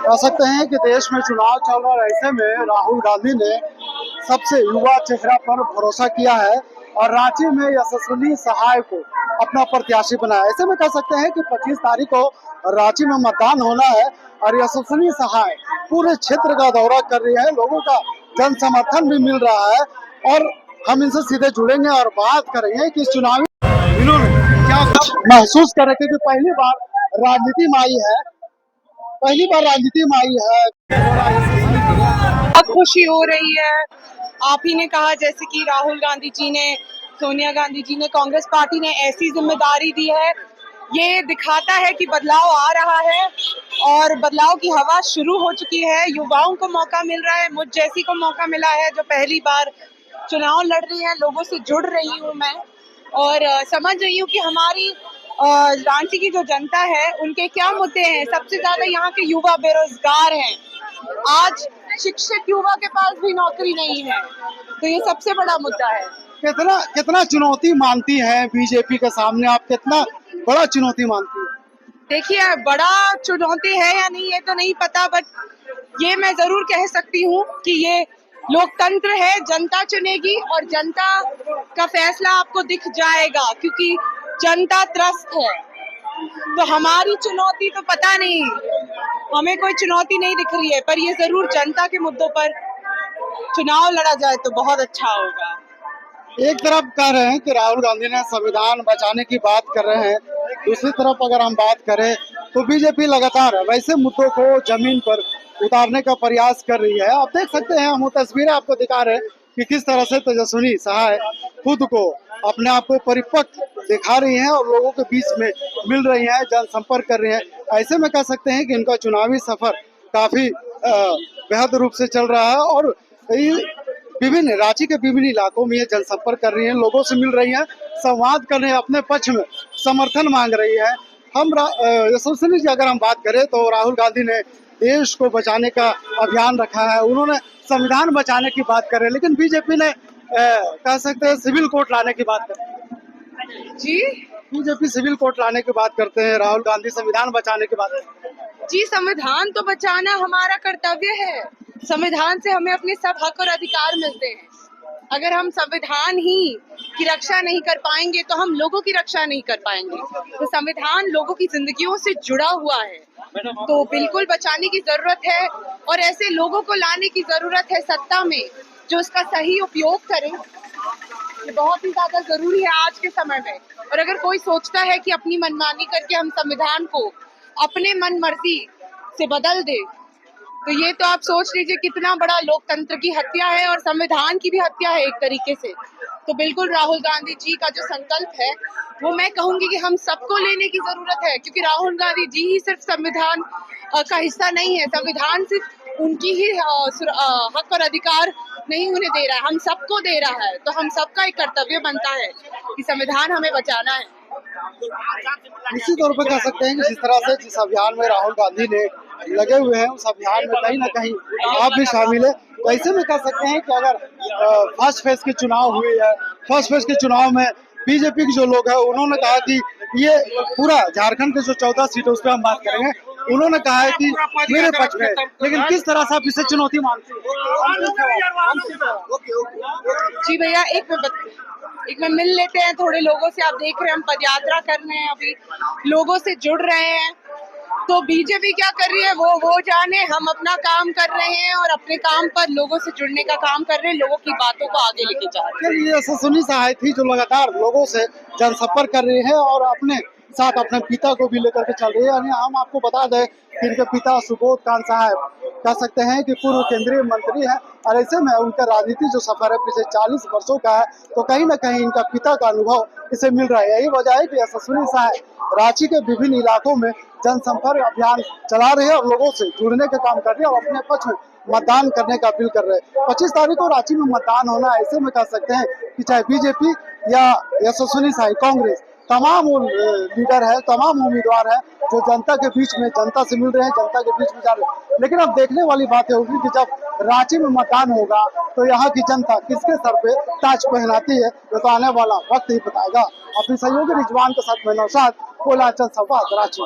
कह सकते हैं कि देश में चुनाव चल रहा है, ऐसे में राहुल गांधी ने सबसे युवा चेहरा पर भरोसा किया है और रांची में यशस्विनी सहाय को अपना प्रत्याशी बनाया। ऐसे में कह सकते हैं कि 25 तारीख को रांची में मतदान होना है और यशस्विनी सहाय पूरे क्षेत्र का दौरा कर रही है। लोगों का जन समर्थन भी मिल रहा है और हम इनसे सीधे जुड़ेंगे और बात करेंगे कि इस चुनावी इन्होंने क्या कुछ महसूस कर रहे थे कि पहली बार राजनीति में आई है, पहली बार राजनीति में आई है। बहुत खुशी हो रही है। आप ही ने कहा जैसे कि राहुल गांधी जी ने, सोनिया गांधी जी ने, कांग्रेस पार्टी ने ऐसी जिम्मेदारी दी है, ये दिखाता है कि बदलाव आ रहा है और बदलाव की हवा शुरू हो चुकी है। युवाओं को मौका मिल रहा है, मुझ जैसी को मौका मिला है जो पहली बार चुनाव लड़ रही है। लोगों से जुड़ रही हूँ मैं और समझ रही हूँ कि हमारी रांची की जो जनता है उनके क्या मुद्दे हैं। सबसे ज्यादा यहाँ के युवा बेरोजगार हैं। आज शिक्षित युवा के पास भी नौकरी नहीं है, तो ये सबसे बड़ा मुद्दा है। कितना चुनौती मानती है बीजेपी के सामने, आप कितना बड़ा चुनौती मानती है? देखिए, बड़ा चुनौती है या नहीं ये तो नहीं पता, बट ये मैं जरूर कह सकती हूँ कि ये लोकतंत्र है, जनता चुनेगी और जनता का फैसला आपको दिख जाएगा क्योंकि जनता त्रस्त है। तो हमारी चुनौती तो पता नहीं, हमें कोई चुनौती नहीं दिख रही है, पर ये जरूर जनता के मुद्दों पर चुनाव लड़ा जाए तो बहुत अच्छा होगा। एक तरफ कह रहे हैं कि राहुल गांधी ने संविधान बचाने की बात कर रहे हैं, दूसरी तरफ अगर हम बात करें तो बीजेपी लगातार वैसे मुद्दों को जमीन पर उतारने का प्रयास कर रही है। आप देख सकते हैं, हम वो तस्वीरें आपको दिखा रहे हैं कि किस तरह से तेजस्विनी सहाय खुद को, अपने आप को परिपक्व दिखा रही हैं और लोगों के बीच में मिल रही हैं, जनसंपर्क कर रही हैं। ऐसे में कह सकते हैं कि इनका चुनावी सफर काफी बेहद रूप से चल रहा है और विभिन्न रांची के विभिन्न इलाकों में ये जनसंपर्क कर रही हैं, लोगों से मिल रही हैं, संवाद कर रहे हैं, अपने पक्ष में समर्थन मांग रही है। हम यशस्विनी जी अगर हम बात करें तो राहुल गांधी ने देश को बचाने का अभियान रखा है, उन्होंने संविधान बचाने की बात कर रहे हैं, लेकिन बीजेपी ने कह सकते हैं सिविल कोर्ट लाने की बात कर जी, बीजेपी सिविल कोर्ट लाने की बात करते हैं, राहुल गांधी संविधान बचाने की बात करते हैं। जी, संविधान तो बचाना हमारा कर्तव्य है। संविधान से हमें अपने सब हक और अधिकार मिलते हैं। अगर हम संविधान ही की रक्षा नहीं कर पाएंगे तो हम लोगों की रक्षा नहीं कर पाएंगे। तो संविधान लोगों की जिंदगियों से जुड़ा हुआ है, तो बिल्कुल बचाने की जरूरत है और ऐसे लोगों को लाने की जरूरत है सत्ता में जो उसका सही उपयोग करें। ये बहुत ही ज्यादा जरूरी है आज के समय में। और अगर कोई सोचता है कि अपनी मनमानी करके हम संविधान को अपने मन मर्जी से बदल दे, तो ये तो आप सोच लीजिए कितना बड़ा लोकतंत्र की हत्या है और संविधान की भी हत्या है एक तरीके से। तो बिल्कुल राहुल गांधी जी का जो संकल्प है वो मैं कहूंगी कि हम सबको लेने की जरूरत है, क्योंकि राहुल गांधी जी ही सिर्फ संविधान का हिस्सा नहीं है। संविधान सिर्फ उनकी ही हक और अधिकार नहीं उन्हें दे रहा है, हम सबको दे रहा है। तो हम सबका एक कर्तव्य बनता है कि संविधान हमें बचाना है। इसी तौर पर कह सकते हैं कि जिस तरह से जिस अभियान में राहुल गांधी ने लगे हुए हैं उस अभियान में कहीं ना कहीं आप भी शामिल है। तो ऐसे में कह सकते हैं कि अगर फर्स्ट फेज के चुनाव हुए है, फर्स्ट फेज के चुनाव में बीजेपी के जो लोग हैं उन्होंने कहा कि ये पूरा झारखंड के जो 14 सीट है उस पर हम बात करेंगे, उन्होंने कहा है कि मेरे पक्ष में, लेकिन किस तरह से आप इसे चुनौती मानते हैं? जी भैया, एक में मिल लेते हैं थोड़े लोगों से। आप देख रहे हैं हम पदयात्रा कर रहे हैं, अभी लोगों से जुड़ रहे हैं। तो बीजेपी क्या कर रही है वो जाने, हम अपना काम कर रहे हैं और अपने काम पर लोगों से जुड़ने का काम कर रहे हैं, लोगों की बातों को आगे लेके जा रहे हैं। ये यशस्विनी सहाय थी जो लगातार लोगों से जनसंपर्क कर रही है और अपने साथ अपने पिता को भी लेकर के चल रही है। यानी हम आपको बता दें कि इनके पिता सुबोध कांत साहब कह सकते हैं कि पूर्व केंद्रीय मंत्री हैं और ऐसे में उनका राजनीति जो सफर है पिछले 40 वर्षों का है, तो कहीं ना कहीं इनका पिता का अनुभव इसे मिल रहा है। यही वजह है कि यशस्विनी सहाय रांची के विभिन्न इलाकों में जनसंपर्क अभियान चला रहे हैं और लोगों से जुड़ने का काम कर रहे हैं और अपने पक्ष में मतदान करने का अपील कर रहे हैं। 25 तारीख को रांची में मतदान होना, ऐसे में कह सकते हैं कि चाहे बीजेपी या यशस्विनी सहाय कांग्रेस, तमाम लीडर है, तमाम उम्मीदवार है जो जनता के बीच में, जनता से मिल रहे हैं, जनता के बीच में जा रहे हैं। लेकिन अब देखने वाली बात होगी कि जब रांची में मतदान होगा तो यहाँ की जनता किसके सर पे ताज पहनाती है, ये तो आने वाला वक्त ही बताएगा। अपनी सहयोगी रिजवान के साथ मैं नौशाद, कोलाचल संवाद, रांची।